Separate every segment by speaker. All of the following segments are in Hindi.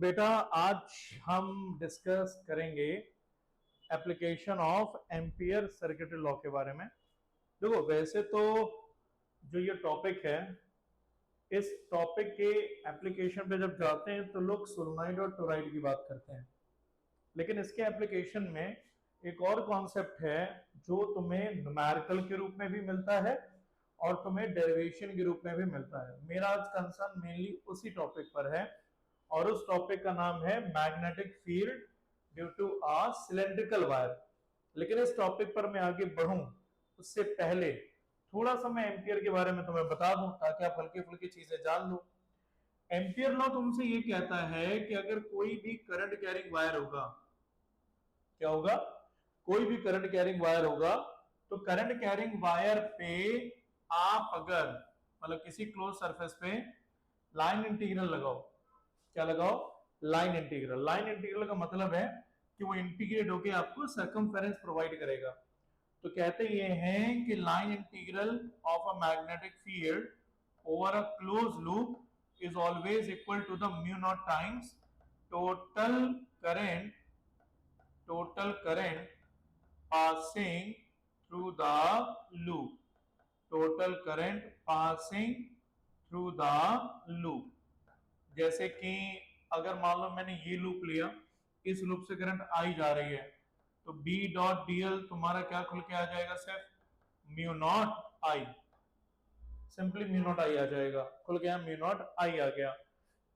Speaker 1: बेटा आज हम डिस्कस करेंगे application of ampere circuit law के बारे में। देखो वैसे तो जो ये टॉपिक है, इस टॉपिक के एप्लीकेशन पे जब जाते हैं तो लोग सोलेनॉइड और टोरॉइड की बात करते हैं, लेकिन इसके एप्लीकेशन में एक और कॉन्सेप्ट है जो तुम्हें न्यूमेरिकल के रूप में भी मिलता है और तुम्हें डेरिवेशन के रूप में भी मिलता है। मेरा आज कंसर्न मेनली उसी टॉपिक पर है और उस टॉपिक का नाम है magnetic field due to a cylindrical wire. लेकिन इस टॉपिक पर मैं आगे बढ़ूं उससे पहले थोड़ा सा मैं एम्पियर के बारे में तुम्हें बता दूं ताकि आप हल्की फुल्की चीजें जान लो। एम्पियर लॉ तुमसे ये कहता है कि अगर कोई भी करंट कैरिंग वायर होगा, क्या होगा, कोई भी करंट कैरिंग वायर होगा तो करंट कैरिंग वायर पे आप अगर मतलब किसी क्लोज सरफेस पे लाइन इंटीग्रल लगाओ, क्या लगाओ, लाइन इंटीग्रल। लाइन इंटीग्रल का मतलब है कि वो इंटीग्रेट होकर आपको सर्कमफेरेंस प्रोवाइड करेगा। तो कहते ये हैं कि line integral of a magnetic field over a close loop is always equal to the mu naught times total current passing through the loop, total current passing through the loop। जैसे कि अगर मान लो मैंने ये लूप लिया, इस लूप से करंट आई जा रही है तो B डॉट डीएल तुम्हारा क्या खुल के आ जाएगा, सिर्फ म्यू नॉट आई, सिंपली म्यू नॉट आई आ जाएगा, खुल गया म्यू नॉट आई आ गया।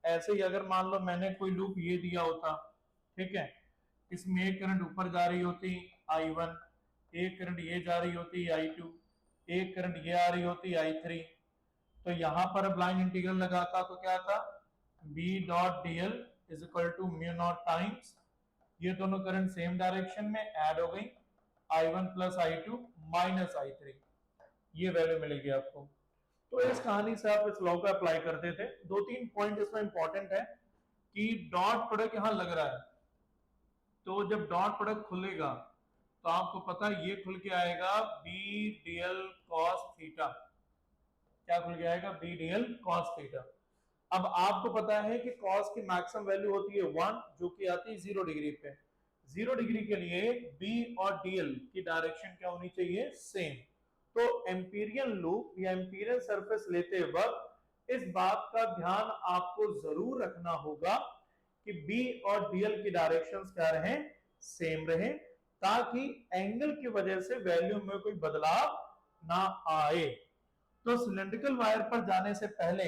Speaker 1: ऐसे ही अगर मान लो मैंने कोई लूप ये दिया होता, ठीक है, इसमें एक करंट ऊपर जा रही होती I1, एक करंट ये जा रही होती I2, एक करंट ये आ रही होती I3, तो यहां पर अब लाइन इंटीग्रल लगाता तो क्या था, B dot DL is equal to mu naught times, ये दोनों करंट सेम डायरेक्शन में ऐड हो गई, I1 plus I2 minus I3, ये वैल्यू मिलेगी आपको। तो इस कहानी से आप इस लॉ को अप्लाई करते थे। दो तीन पॉइंट इसमें इंपॉर्टेंट है कि डॉट प्रोडक्ट यहां लग रहा है, तो जब डॉट प्रोडक्ट खुलेगा तो आपको पता है ये खुल के आएगा बी डीएल कॉस थीटा, क्या खुल के आएगा, बी डीएल कॉस थीटा। अब आपको पता है कि कॉस की मैक्सिमम वैल्यू होती है 1 जो कि आती है 0 डिग्री पे। 0 डिग्री के लिए बी और डीएल की डायरेक्शन क्या होनी चाहिए, सेम। तो एम्पीरियल लूप या एम्पीरियल सरफेस लेते वक्त इस बात का ध्यान आपको जरूर रखना होगा कि बी और डीएल की डायरेक्शंस क्या रहे, सेम रहे, ताकि एंगल की वजह से वैल्यू में कोई बदलाव ना आए। तो सिलेंड्रिकल वायर पर जाने से पहले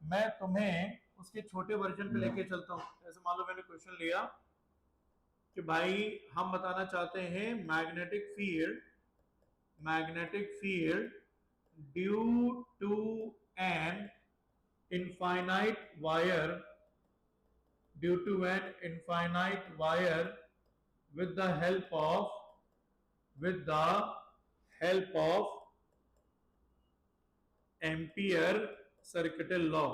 Speaker 1: मैं तुम्हें उसके छोटे वर्जन पे लेके चलता हूं। जैसे मान लो मैंने क्वेश्चन लिया कि भाई हम बताना चाहते हैं magnetic field due to an infinite wire with the help of ampere circuital law.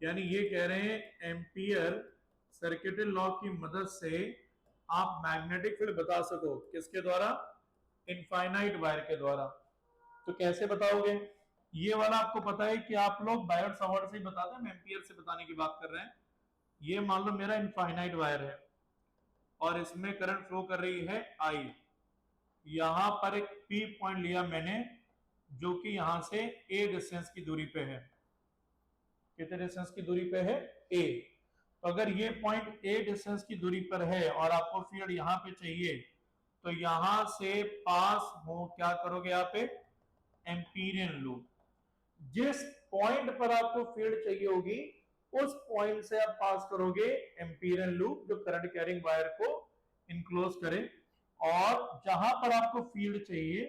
Speaker 1: यानी ये कह रहे हैं एम्पियर सर्किटल लॉ की मदद से आप मैग्नेटिक फील्ड बता सको, किसके द्वारा, इनफाइनाइट वायर के द्वारा। तो कैसे बताओगे, ये वाला आपको पता है कि आप लोग बायोट सावर्ट से ही बताते हैं, हम एम्पियर से बताने की बात कर रहे हैं। ये मान लो मेरा इनफाइनाइट वायर है और इसमें करंट फ्लो कर रही है I, यहां पर एक P पॉइंट लिया मैंने जो कि यहां से A डिस्टेंस की दूरी पे है, कितने डिस्टेंस की दूरी पे है, A। तो अगर ये पॉइंट A डिस्टेंस की दूरी पर है और आपको फील्ड यहां पे चाहिए तो यहां से पास हो, क्या करोगे यहाँ पे, एम्पीरियन लूप। जिस पॉइंट पर आपको फील्ड चाहिए होगी उस पॉइंट से आप पास करोगे एम्पीरियन लूप जो करंट कैरिंग वायर को इनक्लोज करे, और जहां पर आपको फील्ड चाहिए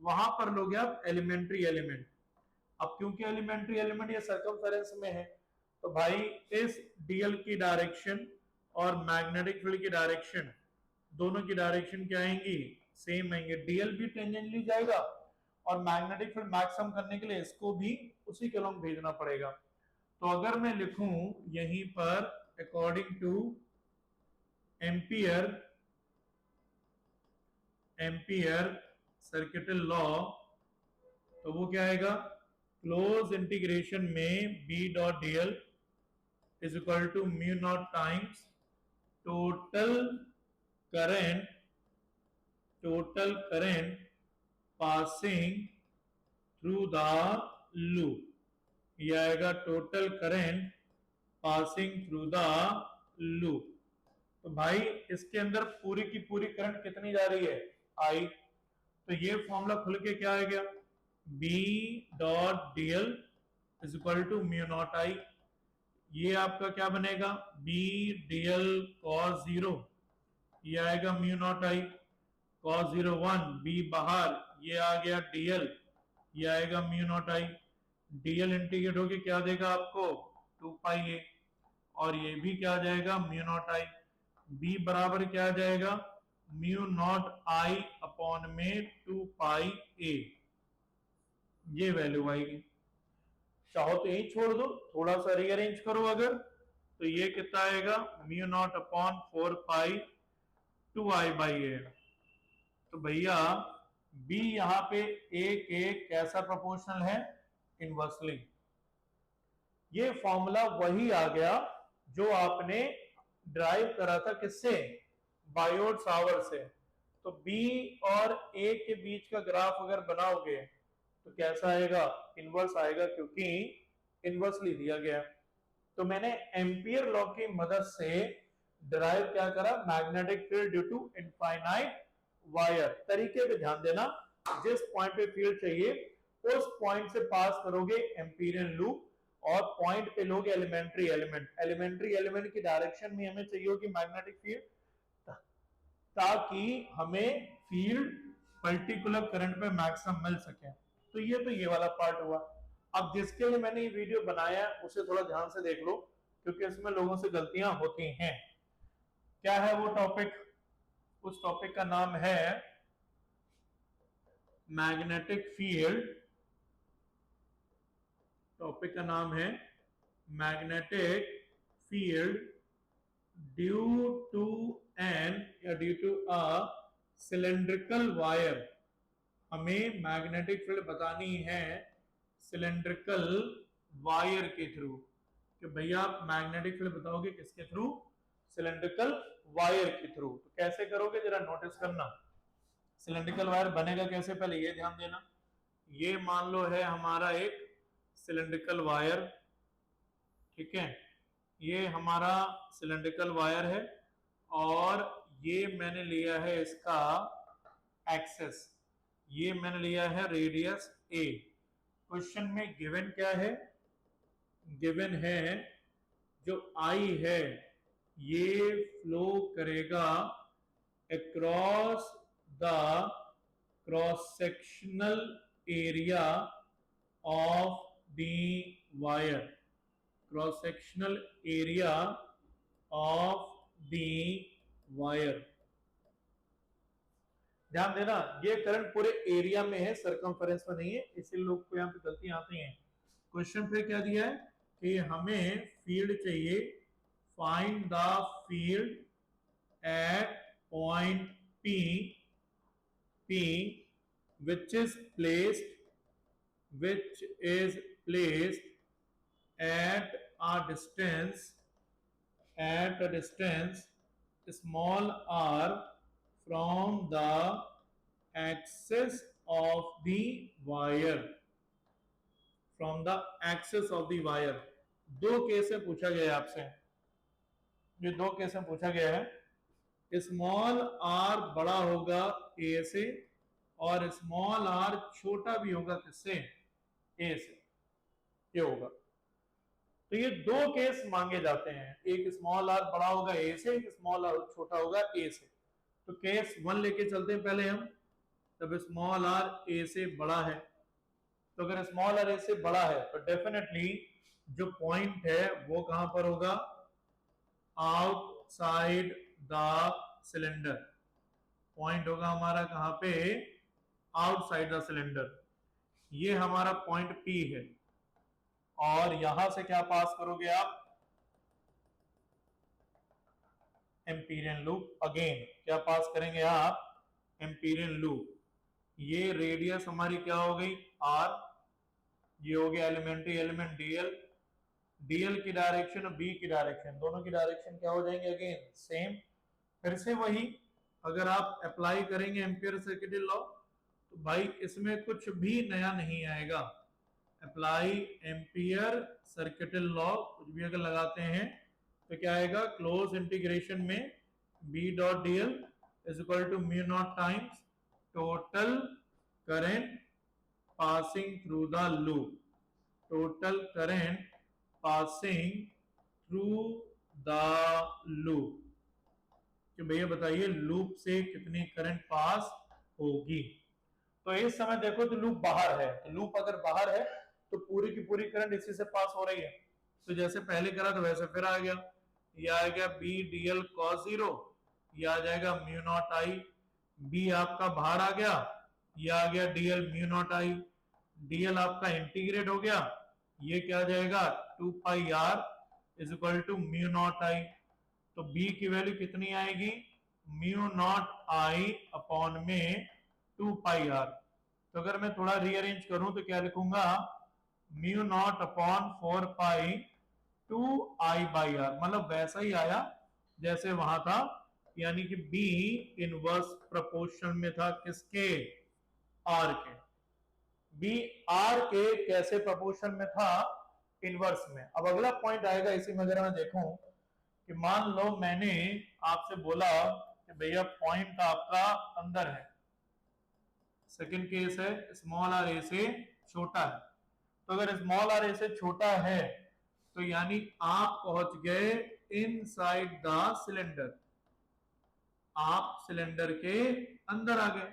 Speaker 1: वहां पर लोगे आप एलिमेंट्री एलिमेंट। अब क्योंकि एलिमेंट्री एलिमेंट ये सर्कमफेरेंस में है तो भाई इस डीएल की डायरेक्शन और मैग्नेटिक फील्ड की डायरेक्शन, दोनों की डायरेक्शन क्या आएंगी, सेम आएंगे। डीएल भी टेंजेंटली जाएगा और मैग्नेटिक फील्ड मैक्सिमम करने के लिए इसको भी उसी के अलॉन्ग भेजना पड़ेगा। तो अगर मैं लिखूं यहीं पर according to ampere circuital law, तो वो क्या आएगा, क्लोज इंटीग्रेशन में B dot DL is equal to mu naught times total current passing through the loop. ये आएगा total current passing through the loop. तो भाई इसके अंदर पूरी की पूरी करंट कितनी जा रही है, आई। तो ये फॉर्मूला खुल के क्या आ गया, B dot DL is equal to mu naught I. ये आपका क्या बनेगा, बी डीएल कॉस जीरो, ये आएगा mu naught I cos zero one, B बाहर, ये आ गया डीएल, ये आएगा mu naught I. DL integrate होके क्या देगा आपको, 2 पाई ए, और ये भी क्या आ जाएगा, म्यू नॉट आई। बी बराबर क्या आ जाएगा, म्यू नॉट आई अपॉन में 2 पाई ए, ये वैल्यू आएगी। चाहो तो यही छोड़ दो, थोड़ा सा रीअरेंज करो अगर, तो ये कितना आएगा, mu naught upon 4 pi 2 I by A. तो भैया बी यहां पे एक एक कैसा प्रोपोर्शनल है, इनवर्सली। ये फॉर्मूला वही आ गया जो आपने ड्राइव करा था किससे, बायोट सावर से। तो बी और ए के बीच का ग्राफ अगर बनाओगे तो कैसा आएगा, इनवर्स आएगा, क्योंकि इनवर्सली दिया गया। तो मैंने एम्पियर लॉ की मदद से ड्राइव क्या करा, magnetic field due to infinite wire. तरीके पे ध्यान देना, जिस पॉइंट पे फील्ड चाहिए उस पॉइंट से पास करोगे एम्पीरियन लूप, और पॉइंट पे लोगे एलिमेंट्री एलिमेंट की डायरेक्शन में हमें चाहिए होगी मैग्नेटिक फील्ड, ताकि हमें फील्ड पर्टिकुलर करंट पे मैक्सिमम मिल सके। तो ये वाला पार्ट हुआ। अब जिसके लिए मैंने ये वीडियो बनाया उसे थोड़ा ध्यान से देख लो, क्योंकि इसमें लोगों से गलतियां होती हैं। क्या है वो टॉपिक, उस टॉपिक का नाम है मैग्नेटिक फील्ड। टॉपिक का नाम है magnetic field due to an या due to a cylindrical wire. हमें मैग्नेटिक फील्ड बतानी है सिलेंड्रिकल वायर के थ्रू। कि भैया आप मैग्नेटिक फील्ड बताओगे किसके थ्रू, सिलेंड्रिकल वायर के थ्रू। तो कैसे करोगे जरा नोटिस करना। सिलेंड्रिकल वायर बनेगा कैसे, पहले ये ध्यान देना। ये मान लो है हमारा एक सिलेंड्रिकल वायर, ठीक है, ये हमारा सिलेंड्रिकल वायर है, और ये मैंने लिया है इसका एक्सेस, ये मैंने लिया है रेडियस ए। क्वेश्चन में गिवन क्या है, गिवन है जो आई है ये फ्लो करेगा across the cross sectional area of the wire, cross sectional area of the wire. ध्यान देना, ये करंट पूरे एरिया में है, सरकमफेरेंस में नहीं है, इसलिए लोग को यहाँ पे गलतियां आती हैं। क्वेश्चन फिर क्या दिया है कि हमें फील्ड चाहिए, find the field at point P which is placed at a distance small r from the axis of the wire, from the axis of the wire। दो केस में पूछा गया है आपसे, ये दो केस में पूछा गया है। स्मॉल आर बड़ा होगा ए से, और स्मॉल आर छोटा भी होगा किससे, ए से, ये होगा। तो ये दो केस मांगे जाते हैं, एक स्मॉल आर बड़ा होगा ए से, एक स्मॉल आर छोटा होगा ए से। तो केस 1 लेके चलते हैं पहले हम। तब स्मॉल आर ए से बड़ा है, तो अगर स्मॉल आर ए से बड़ा है तो डेफिनेटली जो पॉइंट है वो कहां पर होगा, आउटसाइड द सिलेंडर। पॉइंट होगा हमारा कहां पे, आउटसाइड द सिलेंडर। ये हमारा पॉइंट P है, और यहां से क्या पास करोगे आप, एम्पीरियन लूप। अगेन क्या पास करेंगे आप, एम्पीरियन लूप। ये रेडियस हमारी क्या हो गई, R, ये हो गया एलिमेंट्री एलिमेंट DL, डीएल की डायरेक्शन और बी की डायरेक्शन, दोनों की डायरेक्शन क्या हो जाएंगे अगेन सेम। फिर से वही, अगर आप अप्लाई करेंगे एम्पियर सर्किटल लॉ तो भाई इसमें कुछ भी नया नहीं आएगा। अप्लाई एम्पियर सर्किटल लॉ कुछ भी अगर लगाते हैं तो क्या आएगा, क्लोज इंटीग्रेशन में B dot DL is equal to mu naught times total current passing through the loop, total current passing through the loop, कि भैया बताइए लूप से कितनी करंट पास होगी। तो इस समय देखो तो लूप बाहर है, तो लूप अगर बाहर है तो पूरी की पूरी करंट इसी से पास हो रही है। तो जैसे पहले करा तो वैसे फिर आ गया, ये आ गया बी डीएल कॉस जीरो, ये आ जाएगा म्यू नॉट आई, बी आपका बाहर आ गया, ये आ गया D L mu naught I, D L आपका इंटीग्रेट हो गया, ये क्या आ जाएगा 2 pi R is equal to mu naught I. तो बी की वैल्यू कितनी आएगी, म्यू नॉट आई अपॉन में 2 पाई आर। तो अगर मैं थोड़ा रीअरेंज करूं तो क्या लिखूंगा, mu naught upon 4 pi 2 I by R, मतलब वैसा ही आया जैसे वहां था, यानी कि बी इनवर्स प्रोपोर्शन में था किसके, आर के। बी आर के कैसे प्रोपोर्शन में था, इनवर्स में। अब अगला पॉइंट आएगा इसी में, अगर मैं देखूं कि मान लो मैंने आपसे बोला कि भैया पॉइंट आपका अंदर है, सेकंड केस है स्मॉल आर ए से छोटा है, तो अगर स्मॉल आर ए से छोटा है तो यानी आप पहुंच गए इनसाइड द सिलेंडर, आप सिलेंडर के अंदर आ गए।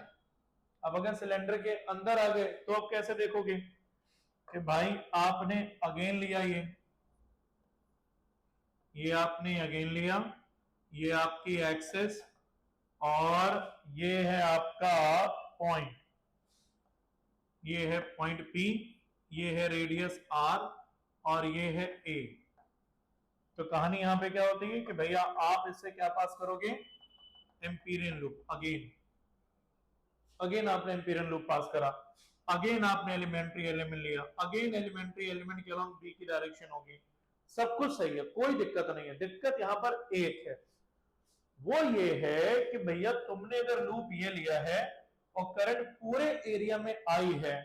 Speaker 1: अब अगर सिलेंडर के अंदर आ गए तो अब कैसे देखोगे कि भाई आपने अगेन लिया, ये आपने अगेन लिया, ये आपकी एक्सेस और ये है आपका पॉइंट, ये है पॉइंट P, ये है रेडियस R और ये है A। तो कहानी यहां पे क्या होती है कि भैया आप इससे क्या पास करोगे, एम्पीरियन लूप। अगेन आपने एम्पीरियन लूप पास करा, अगेन आपने एलिमेंट्री एलिमेंट लिया, अगेन एलिमेंट्री एलिमेंट के अलोंग बी की डायरेक्शन होगी, सब कुछ सही है, कोई दिक्कत नहीं है। दिक्कत यहां पर एक है, वो ये है कि भैया तुमने अगर लूप ये लिया है और करंट पूरे एरिया में आई है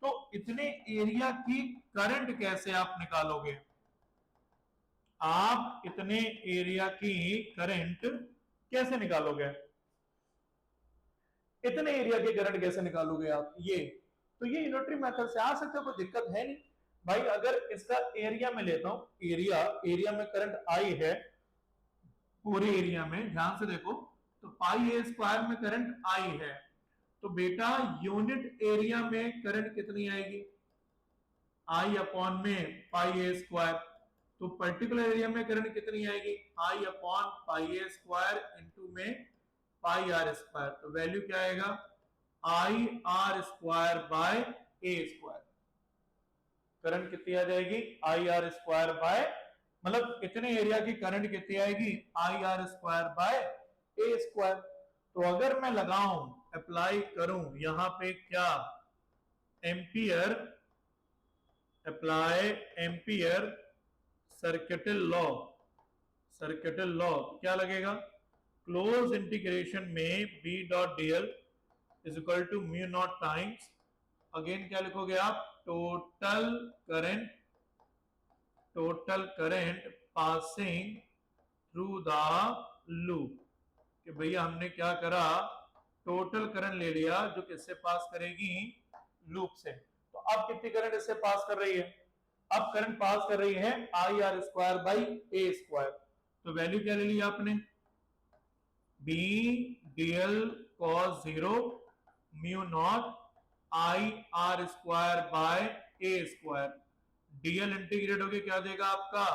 Speaker 1: तो इतने एरिया की करंट कैसे आप निकालोगे, आप इतने एरिया की करंट कैसे निकालोगे, इतने एरिया की करंट कैसे निकालोगे आप, तो ये यूनिटरी मेथड से आ सकता है, कोई दिक्कत है नहीं भाई। अगर इसका एरिया में लेता हूं, एरिया में करंट आई है पूरे एरिया में, ध्यान से देखो, तो पाई ए स्क्वायर में करंट आई है, तो बेटा यूनिट एरिया में करंट कितनी आएगी, आई अपॉन में पाई ए स्क्वायर। तो पर्टिकुलर एरिया में करंट कितनी आएगी, आई अपॉन पाई ए स्क्वायर इंटू में पाई आर स्क्वायर। तो वैल्यू क्या आएगा, आई R square by A square. Current कितनी आ जाएगी, आई आर स्क्वायर बाय, मतलब इतने एरिया की करंट कितनी आएगी, I R square by A square. तो अगर मैं लगाऊं, अप्लाई करूं यहां पे क्या, ampere, apply ampere circuital law, तो क्या लगेगा, क्लोज इंटीग्रेशन में B dot DL is equal to mu naught times, again क्या लिखोगे आप, total current passing through the loop. कि भैया हमने क्या करा, टोटल करंट ले लिया जो किससे पास करेगी, लूप से। तो अब कितनी करंट इससे पास कर रही है, अब करंट पास कर रही है I R square by A square. तो वैल्यू क्या ले ली आपने, B DL cos zero mu naught I R square by A square, DL integrate होके क्या देगा आपका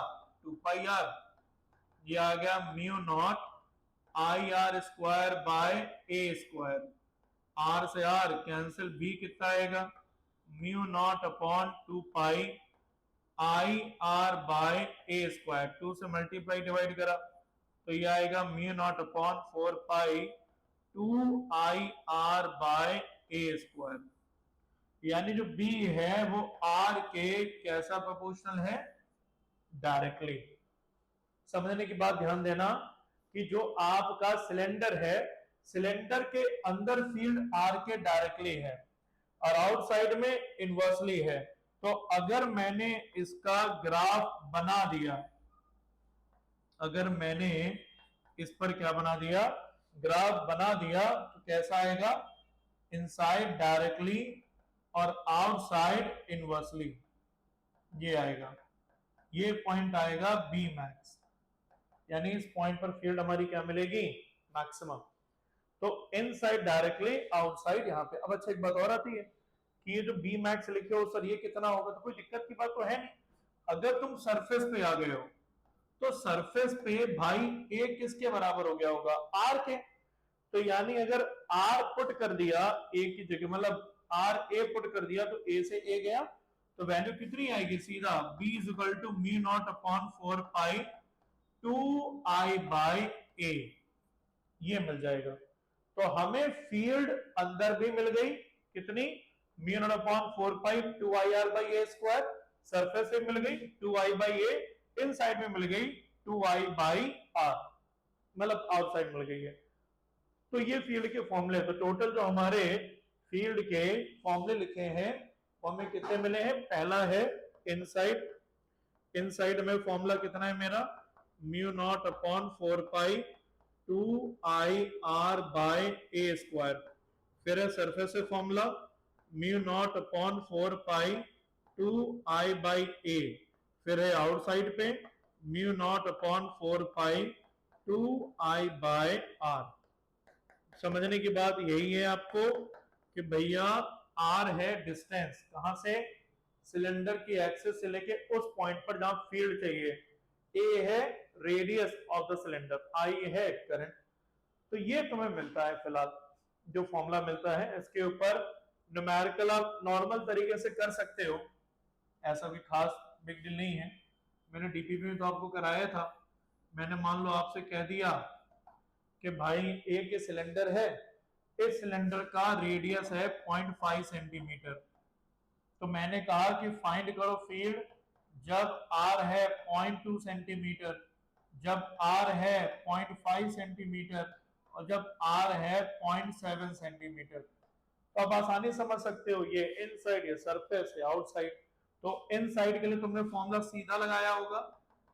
Speaker 1: 2 पाई आर, ये आ गया mu naught I R square by A square, R से आर कैंसिल, बी कितना आएगा, mu naught upon 2 pi I R by A square, 2 से मल्टीप्लाई डिवाइड करा तो ये आएगा mu naught upon 4 pi 2 I R by A square. यानी जो बी है वो आर के कैसा प्रोपोर्शनल है, डायरेक्टली। समझने की बात ध्यान देना कि जो आपका सिलेंडर है, सिलेंडर के अंदर फील्ड आर के डायरेक्टली है और आउटसाइड में इनवर्सली है। तो अगर मैंने इसका ग्राफ बना दिया, अगर मैंने इस पर क्या बना दिया, ग्राफ बना दिया, तो कैसा आएगा, इनसाइड डायरेक्टली और आउटसाइड इनवर्सली, ये आएगा, ये पॉइंट आएगा बी मैक्स, यानी इस पॉइंट पर फील्ड हमारी क्या मिलेगी, मैक्सिमम। तो इनसाइड डायरेक्टली, आउटसाइड यहाँ पे। अब अच्छा एक बात और आती है कि ये जो बी मैक्स लिखे हो सर ये कितना होगा, तो कोई दिक्कत की बात तो है नहीं। अगर तुम सरफेस पे आ गए हो तो सरफेस पे भाई ए किसके बराबर हो गया होगा, आर के। तो यानी अगर आर पुट कर दिया ए की जगह, मतलब आर ए पुट कर दिया, तो ए से ए गया, तो वैल्यू कितनी आएगी, सीधा b is equal to mu naught upon 4 pi 2i by A, ये मिल जाएगा। तो हमें फील्ड अंदर भी मिल गई, कितनी, mu naught upon 4 pi 2ir by A square, surface पे मिल गई 2i बाई ए, इनसाइड में मिल गई 2i बाई आर, मतलब आउटसाइड मिल गई है। तो ये फील्ड के फॉर्मूले, तो टोटल जो हमारे फील्ड के फॉर्मूले लिखे हैं वो हमें कितने मिले हैं, पहला है इनसाइड, इनसाइड में फॉर्मूला कितना है मेरा, mu naught upon 4 pi 2ir by A square. फिर है सरफेस से formula mu naught upon 4 pi 2i by A. फिर है आउटसाइड पे mu naught upon 4 pi 2i by R. समझने की बात यही है आपको कि भैया आर है डिस्टेंस, कहां से, सिलेंडर की एक्सिस से लेके उस पॉइंट पर जहां फील्ड चाहिए, ए है रेडियस ऑफ द सिलेंडर, आई है करंट। तो ये तुम्हें मिलता है फिलहाल जो फॉर्मूला मिलता है, इसके ऊपर न्यूमेरिकल आप नॉर्मल तरीके से कर सकते हो, ऐसा भी खास बिग डील नहीं है। मैंने डीपीपी में तो आपको कराया था, मैंने मान लो आपसे कह दिया कि भाई ए के सिलेंडर है, इस सिलेंडर का रेडियस है 0.5 सेंटीमीटर, तो मैंने कहा कि फाइंड करो फील्ड जब आर है 0.2 सेंटीमीटर, जब आर है 0.5 सेंटीमीटर और जब आर है 0.7 सेंटीमीटर। तो आप आसानी समझ सकते हो, ये इनसाइड, ये सरफेस है, आउटसाइड। तो इनसाइड के लिए तुमने फॉर्मूला सीधा लगाया होगा,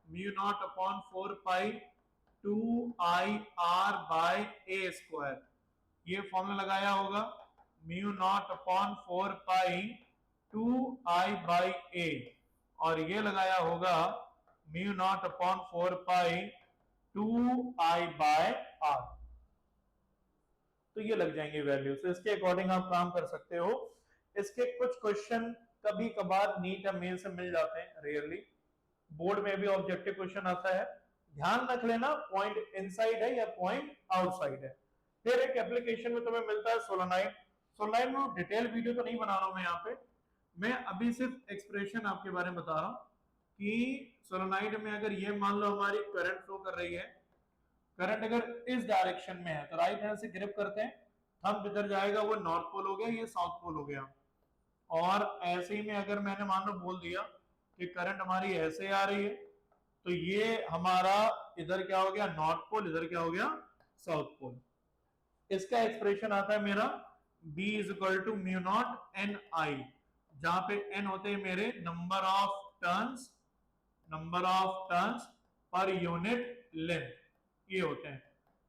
Speaker 1: mu naught upon 4 pi 2ir by A square, ये फॉर्मूला लगाया होगा, mu naught upon 4 pi 2i by A, और ये लगाया होगा mu naught upon 4 pi 2i by R. तो ये लग जाएंगे वैल्यूज, तो इसके अकॉर्डिंग आप काम कर सकते हो। इसके कुछ क्वेश्चन कभी कभार नीट या मेल से मिल जाते हैं, रेयरली बोर्ड में भी ऑब्जेक्टिव क्वेश्चन आता है, ध्यान रख लेना पॉइंट इनसाइड है या पॉइंट आउटसाइड है। फिर एक एप्लीकेशन में तुम्हें मिलता है सोलेनॉइड, सोलेनॉइड में डिटेल वीडियो तो नहीं बना रहा हूं मैं यहाँ पे, मैं अभी सिर्फ एक्सप्रेशन आपके बारे में बता रहा हूं कि सोलेनॉइड में अगर ये मान लो हमारी करंट फ्लो कर रही है, करंट अगर इस डायरेक्शन में है तो राइट हैंड से ग्रिप करते हैं, थंब जिधर जाएगा वो नॉर्थ पोल हो गया, ये साउथ पोल हो गया। और ऐसे ही में अगर मैंने मान लो बोल दिया कि करंट हमारी ऐसे आ रही है, तो ये हमारा इधर क्या हो गया, नॉर्थ पोल, इधर क्या हो गया, साउथ पोल। इसका एक्सप्रेशन आता है मेरा B is equal to mu naught N I, जहां पे n होते हैं मेरे number of turns per unit length, ये होते हैं,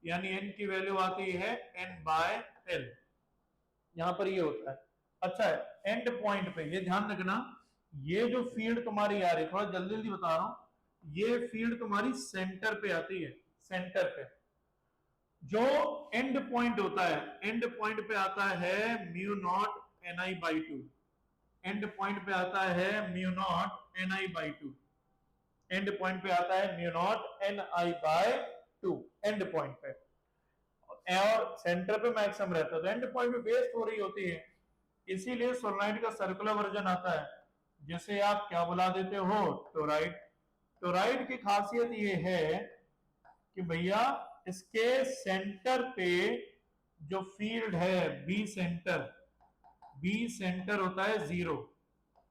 Speaker 1: यानी n की वैल्यू आती है n बाय l, यहां पर ये होता है। अच्छा है, एंड पॉइंट पे ये ध्यान रखना, ये जो फील्ड तुम्हारी आ रही है, थोड़ा जल्दी जल्दी बता रहा हूं, ये फील्ड तुम्हारी सेंटर पे आती है, सेंटर पे। जो एंड पॉइंट होता है, एंड पॉइंट पे आता है mu naught N I by two, and point पे आता है mu naught N I by two, and point पे आता है mu naught N I by two, and point पे, और सेंटर पे मैक्सिमम रहता है, तो एंड पॉइंट पे वेस्ट हो रही होती है, इसीलिए सोलेनॉइड का सर्कुलर वर्जन आता है, जिसे आप क्या बुला देते हो, टोराइड। टोराइड की खासियत ये है कि भैया इसके सेंटर पे जो फील्ड है बी सेंटर होता है जीरो,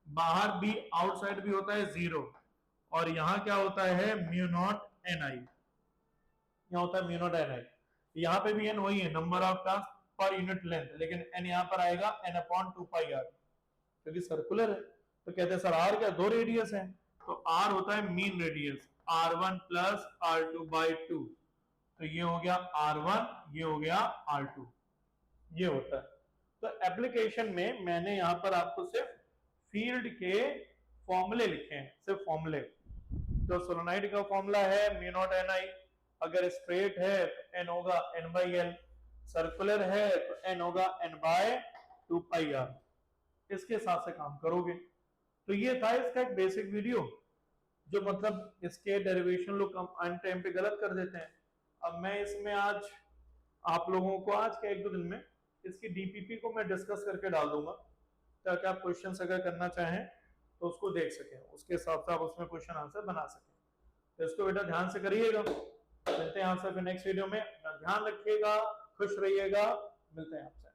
Speaker 1: बाहर भी आउटसाइड भी होता है जीरो, और यहाँ क्या होता है म्यू नॉट एन आई, यहाँ होता है म्यू नॉट एन आई। यहाँ पे भी एन वही है, number of turns per unit length, लेकिन एन यहाँ पर आएगा एन अपॉन 2πr, क्योंकि सर्कुलर है। तो कहते हैं सर आर क्या, दो रेडियस है, तो आर होता है mean radius, r1 plus r2/2, तो ये हो गया r1, ये हो गया r2, ये होता है। तो एप्लीकेशन में मैंने यहाँ पर आपको सिर्फ फील्ड के फॉर्मूले लिखे हैं, सिर्फ फॉर्मूले। तो सोलेनोइड का फॉर्मूला है म्यू नॉट एन आई, अगर स्ट्रेट है तो एन होगा n/l, सर्कुलर है तो एन होगा n/2πr, इसके साथ से काम करोगे। तो ये था इसका एक बेसिक वीडियो, जो मतलब इसके डेरिवेशन लोग अंत टाइम पे गलत कर देते हैं। अब मैं इसमें आज आप लोगों को आज के 1-2 दिन में इसकी डीपीपी को मैं डिस्कस करके डाल दूंगा, ताकि आप क्वेश्चंस अगर करना चाहें तो उसको देख सकें, उसके हिसाब से आप उसमें क्वेश्चन आंसर बना सकें। तो इसको बेटा ध्यान से करिएगा। मिलते हैं आपसे फिर नेक्स्ट वीडियो में, ध्यान रखिएगा, खुश रहिएगा, मिलते हैं आपसे।